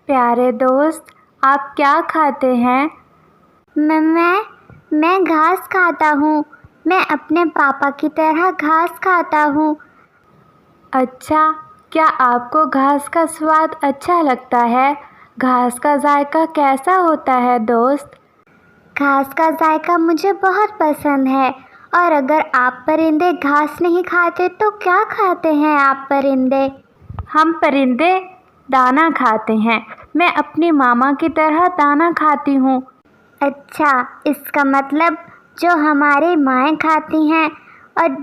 प्यारे दोस्त, आप क्या खाते हैं? मैं घास खाता हूँ। मैं अपने पापा की तरह घास खाता हूँ। अच्छा, क्या आपको घास का स्वाद अच्छा लगता है? घास का जायका कैसा होता है दोस्त? घास का जायका मुझे बहुत पसंद है। और अगर आप परिंदे घास नहीं खाते तो क्या खाते हैं आप परिंदे? हम परिंदे दाना खाते हैं। मैं अपनी मामा की तरह दाना खाती हूँ। अच्छा, इसका मतलब जो हमारी माएँ खाती हैं और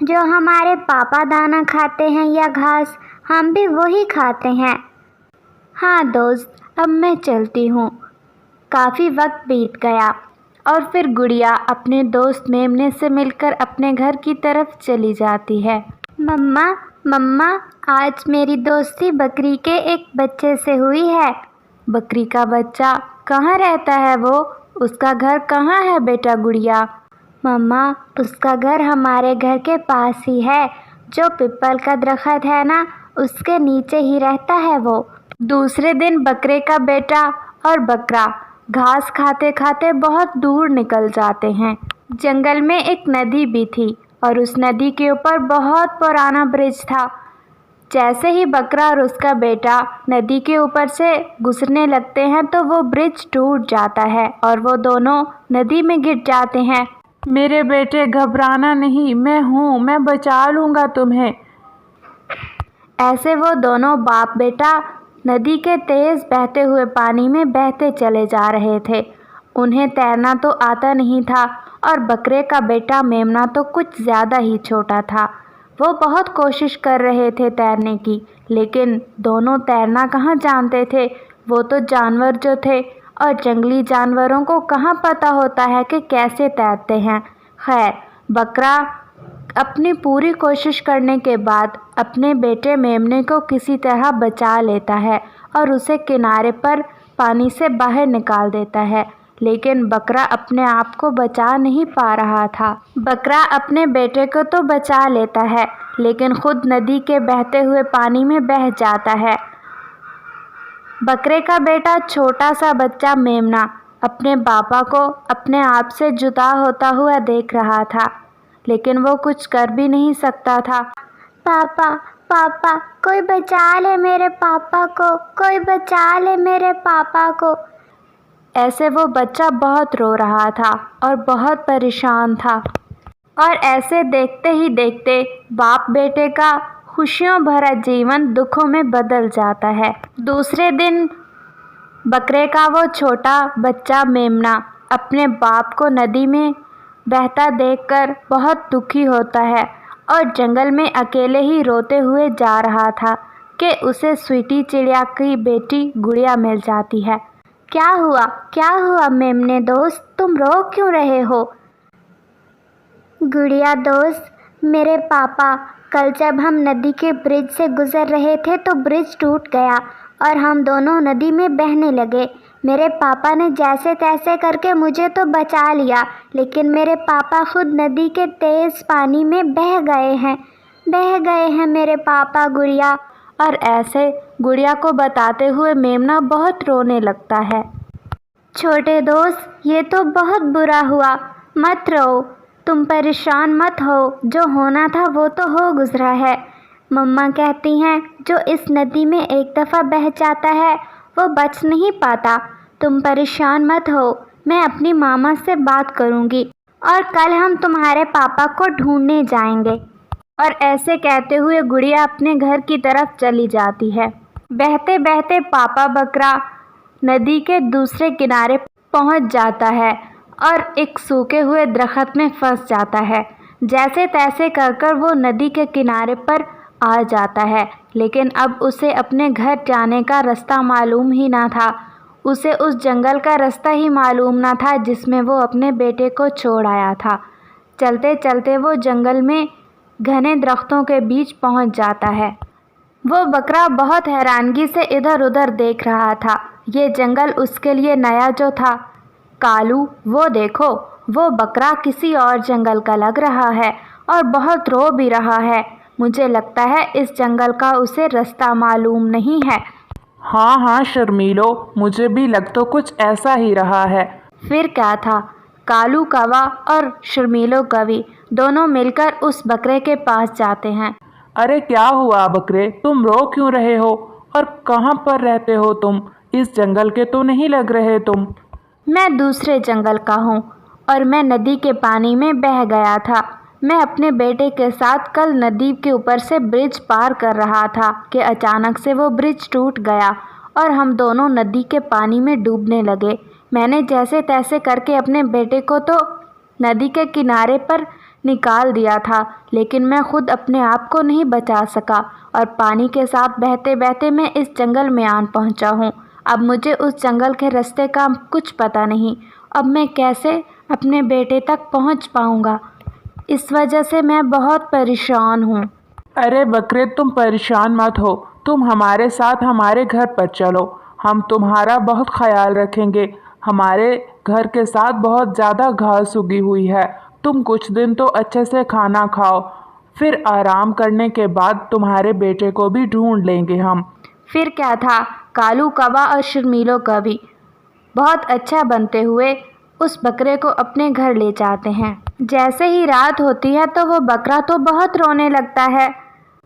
जो हमारे पापा दाना खाते हैं या घास, हम भी वही खाते हैं। हाँ दोस्त, अब मैं चलती हूँ। काफ़ी वक्त बीत गया और फिर गुड़िया अपने दोस्त मेमने से मिलकर अपने घर की तरफ चली जाती है। मम्मा, आज मेरी दोस्ती बकरी के एक बच्चे से हुई है। बकरी का बच्चा कहाँ रहता है वो? उसका घर कहाँ है बेटा गुड़िया? मम्मा, उसका घर हमारे घर के पास ही है। जो पीपल का दरख्त है ना, उसके नीचे ही रहता है वो। दूसरे दिन बकरे का बेटा और बकरा घास खाते खाते बहुत दूर निकल जाते हैं। जंगल में एक नदी भी थी और उस नदी के ऊपर बहुत पुराना ब्रिज था। जैसे ही बकरा और उसका बेटा नदी के ऊपर से गुजरने लगते हैं तो वो ब्रिज टूट जाता है और वो दोनों नदी में गिर जाते हैं। मेरे बेटे, घबराना नहीं, मैं हूँ, मैं बचा लूँगा तुम्हें। ऐसे वो दोनों बाप बेटा नदी के तेज़ बहते हुए पानी में बहते चले जा रहे थे। उन्हें तैरना तो आता नहीं था और बकरे का बेटा मेमना तो कुछ ज़्यादा ही छोटा था। वो बहुत कोशिश कर रहे थे तैरने की, लेकिन दोनों तैरना कहाँ जानते थे। वो तो जानवर जो थे, और जंगली जानवरों को कहाँ पता होता है कि कैसे तैरते हैं। खैर, बकरा अपनी पूरी कोशिश करने के बाद अपने बेटे मेमने को किसी तरह बचा लेता है और उसे किनारे पर पानी से बाहर निकाल देता है। लेकिन बकरा अपने आप को बचा नहीं पा रहा था। बकरा अपने बेटे को तो बचा लेता है, लेकिन खुद नदी के बहते हुए पानी में बह जाता है। बकरे का बेटा छोटा सा बच्चा मेमना अपने पापा को अपने आप से जुदा होता हुआ देख रहा था, लेकिन वो कुछ कर भी नहीं सकता था। पापा, कोई बचा ले मेरे पापा को, कोई बचा ले मेरे पापा को। ऐसे वो बच्चा बहुत रो रहा था और बहुत परेशान था। और ऐसे देखते ही देखते बाप बेटे का खुशियों भरा जीवन दुखों में बदल जाता है। दूसरे दिन बकरे का वो छोटा बच्चा मेमना अपने बाप को नदी में बहता देखकर बहुत दुखी होता है और जंगल में अकेले ही रोते हुए जा रहा था कि उसे स्वीटी चिड़िया की बेटी गुड़िया मिल जाती है। क्या हुआ मेमने दोस्त, तुम रो क्यों रहे हो? गुड़िया दोस्त, मेरे पापा कल जब हम नदी के ब्रिज से गुजर रहे थे तो ब्रिज टूट गया और हम दोनों नदी में बहने लगे। मेरे पापा ने जैसे तैसे करके मुझे तो बचा लिया, लेकिन मेरे पापा खुद नदी के तेज़ पानी में बह गए हैं मेरे पापा गुड़िया। और ऐसे गुड़िया को बताते हुए मेमना बहुत रोने लगता है। छोटे दोस्त, ये तो बहुत बुरा हुआ, मत रो, तुम परेशान मत हो। जो होना था वो तो हो गुजरा है। मम्मा कहती हैं जो इस नदी में एक दफ़ा बह जाता है वो बच नहीं पाता। तुम परेशान मत हो, मैं अपनी मामा से बात करूँगी और कल हम तुम्हारे पापा को ढूंढने जाएंगे। और ऐसे कहते हुए गुड़िया अपने घर की तरफ चली जाती है। बहते बहते पापा बकरा नदी के दूसरे किनारे पहुंच जाता है और एक सूखे हुए दरख्त में फंस जाता है। जैसे तैसे कर वो नदी के किनारे पर आ जाता है, लेकिन अब उसे अपने घर जाने का रास्ता मालूम ही ना था। उसे उस जंगल का रास्ता ही मालूम ना था जिसमें वो अपने बेटे को छोड़ आया था। चलते चलते वो जंगल में घने दरख्तों के बीच पहुंच जाता है। वो बकरा बहुत हैरानगी से इधर उधर देख रहा था। ये जंगल उसके लिए नया जो था। कालू, वो देखो, वो बकरा किसी और जंगल का लग रहा है और बहुत रो भी रहा है। मुझे लगता है इस जंगल का उसे रास्ता मालूम नहीं है। हाँ हाँ शर्मीलो, मुझे भी लग तो कुछ ऐसा ही रहा है। फिर क्या था, कालू कौवा और शर्मीलो कवि दोनों मिलकर उस बकरे के पास जाते हैं। अरे क्या हुआ बकरे, तुम रो क्यों रहे हो? और कहाँ पर रहते हो तुम? इस जंगल के तो नहीं लग रहे तुम। मैं दूसरे जंगल का हूँ और मैं नदी के पानी में बह गया था। मैं अपने बेटे के साथ कल नदी के ऊपर से ब्रिज पार कर रहा था कि अचानक से वो ब्रिज टूट गया और हम दोनों नदी के पानी में डूबने लगे। मैंने जैसे तैसे करके अपने बेटे को तो नदी के किनारे पर निकाल दिया था, लेकिन मैं खुद अपने आप को नहीं बचा सका और पानी के साथ बहते बहते मैं इस जंगल में आन पहुंचा हूँ। अब मुझे उस जंगल के रास्ते का कुछ पता नहीं। अब मैं कैसे अपने बेटे तक पहुंच पाऊंगा? इस वजह से मैं बहुत परेशान हूँ। अरे बकरे, तुम परेशान मत हो, तुम हमारे साथ हमारे घर पर चलो। हम तुम्हारा बहुत ख्याल रखेंगे। हमारे घर के साथ बहुत ज़्यादा घास उगी हुई है। तुम कुछ दिन तो अच्छे से खाना खाओ, फिर आराम करने के बाद तुम्हारे बेटे को भी ढूंढ लेंगे हम। फिर क्या था, कालू कौवा और शर्मीलो कवि बहुत अच्छा बनते हुए उस बकरे को अपने घर ले जाते हैं। जैसे ही रात होती है तो वो बकरा तो बहुत रोने लगता है।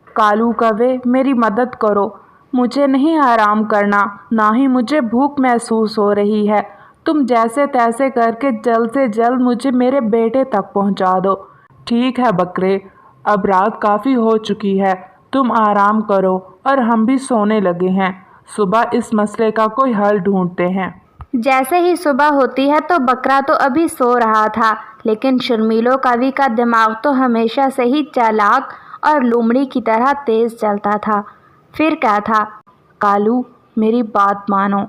कालू कौवे, मेरी मदद करो, मुझे नहीं आराम करना, ना ही मुझे भूख महसूस हो रही है। तुम जैसे तैसे करके जल्द से जल्द मुझे मेरे बेटे तक पहुंचा दो। ठीक है बकरे, अब रात काफ़ी हो चुकी है, तुम आराम करो और हम भी सोने लगे हैं। सुबह इस मसले का कोई हल ढूंढते हैं। जैसे ही सुबह होती है तो बकरा तो अभी सो रहा था, लेकिन शर्मीलो कवि का दिमाग तो हमेशा से ही चालाक और लोमड़ी की तरह तेज चलता था। फिर क्या था, कालू मेरी बात मानो,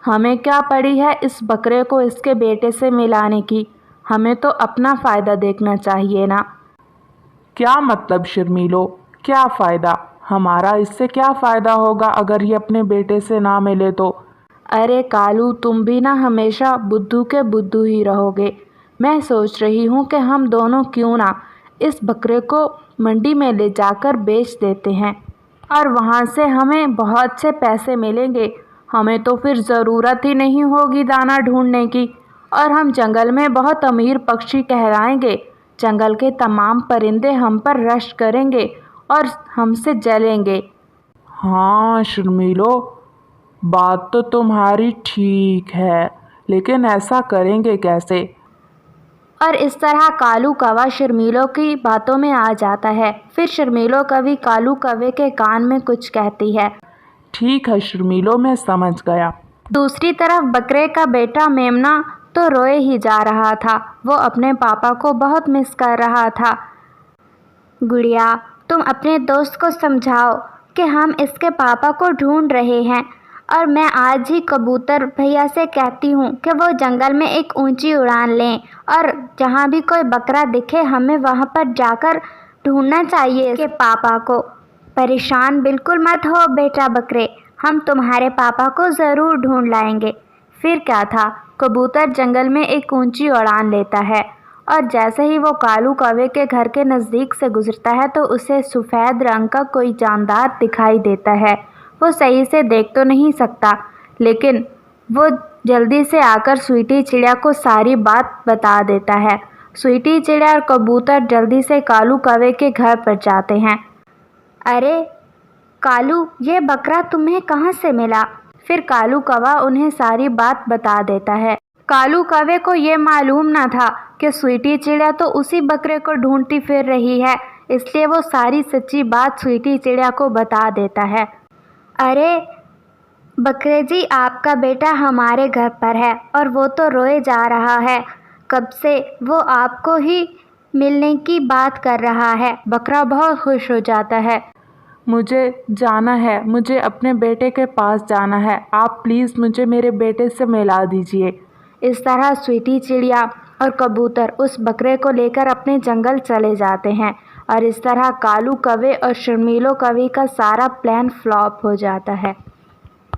हमें क्या पड़ी है इस बकरे को इसके बेटे से मिलाने की? हमें तो अपना फ़ायदा देखना चाहिए ना। क्या मतलब शर्मीलो, क्या फ़ायदा? हमारा इससे क्या फ़ायदा होगा अगर ये अपने बेटे से ना मिले तो? अरे कालू, तुम भी ना हमेशा बुद्धू के बुद्धू ही रहोगे। मैं सोच रही हूँ कि हम दोनों क्यों ना इस बकरे को मंडी में ले जाकर बेच देते हैं और वहाँ से हमें बहुत से पैसे मिलेंगे। हमें तो फिर ज़रूरत ही नहीं होगी दाना ढूंढने की और हम जंगल में बहुत अमीर पक्षी कहलाएंगे। जंगल के तमाम परिंदे हम पर रश्क करेंगे और हमसे जलेंगे। हाँ शर्मीलो, बात तो तुम्हारी ठीक है, लेकिन ऐसा करेंगे कैसे? और इस तरह कालू कौवा शर्मीलो की बातों में आ जाता है। फिर शर्मीलो कवि कालू कौवे के कान में कुछ कहती है। ठीक है शर्मीलो, मैं समझ गया। दूसरी तरफ बकरे का बेटा मेमना तो रोए ही जा रहा था। वो अपने पापा को बहुत मिस कर रहा था। गुड़िया, तुम अपने दोस्त को समझाओ कि हम इसके पापा को ढूंढ रहे हैं और मैं आज ही कबूतर भैया से कहती हूँ कि वो जंगल में एक ऊंची उड़ान लें और जहाँ भी कोई बकरा दिखे हमें वहाँ पर जाकर ढूंढना चाहिए इसके पापा को। परेशान बिल्कुल मत हो बेटा बकरे, हम तुम्हारे पापा को ज़रूर ढूंढ लाएंगे। फिर क्या था, कबूतर जंगल में एक ऊंची उड़ान लेता है और जैसे ही वो कालू कौवे के घर के नज़दीक से गुजरता है तो उसे सफ़ेद रंग का कोई जानदार दिखाई देता है। वो सही से देख तो नहीं सकता, लेकिन वो जल्दी से आकर स्वीटी चिड़िया को सारी बात बता देता है। स्वीटी चिड़िया और कबूतर जल्दी से कालू कौवे के घर पर जाते हैं। अरे कालू, ये बकरा तुम्हें कहाँ से मिला? फिर कालू कौवा उन्हें सारी बात बता देता है। कालू कौवे को ये मालूम ना था कि स्वीटी चिड़िया तो उसी बकरे को ढूंढती फिर रही है, इसलिए वो सारी सच्ची बात स्वीटी चिड़िया को बता देता है। अरे बकरे जी, आपका बेटा हमारे घर पर है और वो तो रोए जा रहा है। कब से वो आपको ही मिलने की बात कर रहा है। बकरा बहुत खुश हो जाता है। मुझे जाना है, मुझे अपने बेटे के पास जाना है, आप प्लीज़ मुझे मेरे बेटे से मिला दीजिए। इस तरह स्वीटी चिड़िया और कबूतर उस बकरे को लेकर अपने जंगल चले जाते हैं और इस तरह कालू कौवे और शर्मीलो कवि का सारा प्लान फ्लॉप हो जाता है।